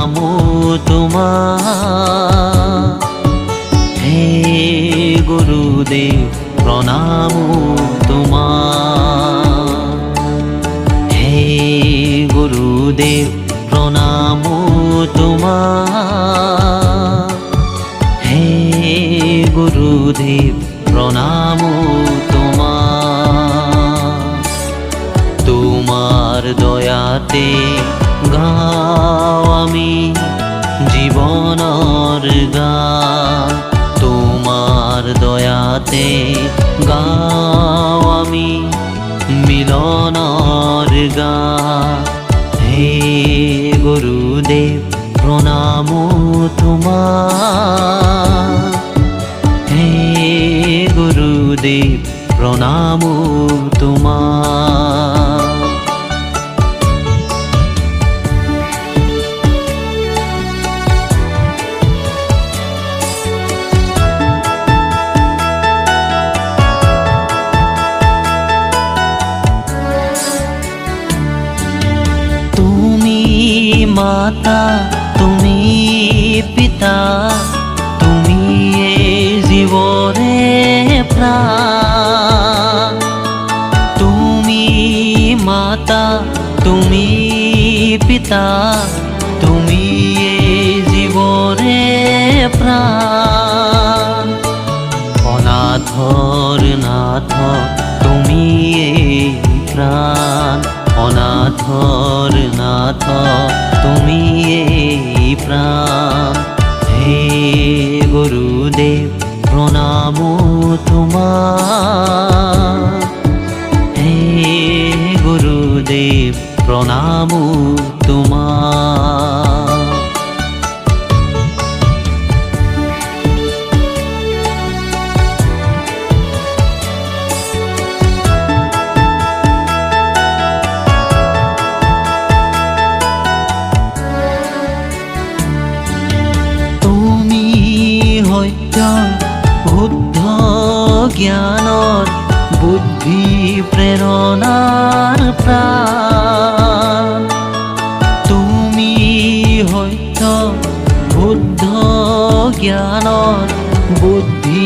प्रणाम तुम्हार। हे गुरुदेव प्रणाम तुम्हार। हे गुरुदेव प्रणाम तुम्हार। हे गुरुदेव प्रणाम तुम्हार। তোমার দয়াতে গাও আমি জীবনের গান। তোমার দয়াতে গাও আমি মিলনের গান। হে গুরুদেব প্রণাম তোমার। হে গুরুদেব প্রণাম তোমার। তুমি মাতা, তুমি পিতা, তুমি এ জীবনে প্রাণ। তুমি মাতা, তুমি পিতা, তুমি এ জীবনে প্রাণ। অনাথর নাথ তুমি এই প্রাণ। অনাথর নাথ তুমি এই প্রাণ। হে গুরুদেব প্রণাম তোমার। হে গুরুদেব প্রণাম তোমার। সত্য বুদ্ধ জ্ঞানৰ বুদ্ধি প্ৰেৰণাৰ প্ৰাণ। তুমি সত্য বুদ্ধ জ্ঞানৰ বুদ্ধি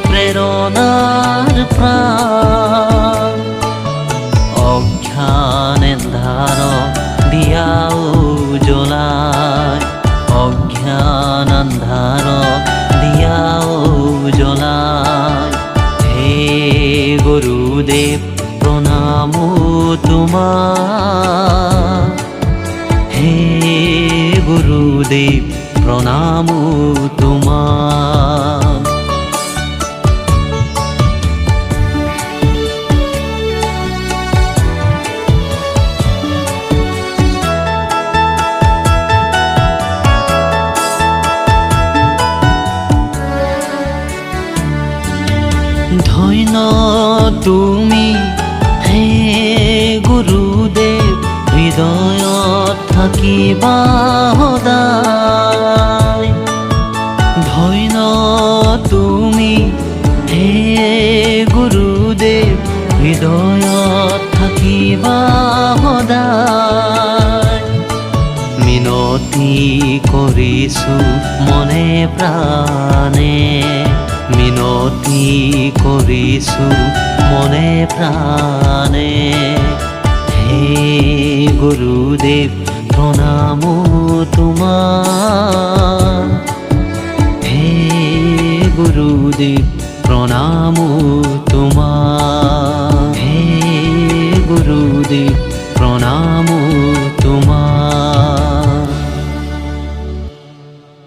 প্ৰেৰণাৰ প্ৰাণ। অজ্ঞান এন্ধাৰ দিয়াও জ্বলাই। অজ্ঞান আন্ধাৰ দিয়াও জ্বলাই। হে গুরুদেব প্রণাম তোমার। হে গুরুদেব প্রণাম তোমার। ধন্য তুমি হে গুরুদেব হৃদয়ত থাকিবা সদায়। ধন্য তুমি হে গুরুদেব হৃদয়ত থাকিবা সদায়। মিনতি কৰিছো মনে প্ৰাণে। মিনতি কৰিছো মনে প্ৰাণে। হে গুৰুদেৱ প্ৰণাম তোমাৰ। হে গুৰুদেৱ প্ৰণাম তোমাৰ। হে গুৰুদেৱ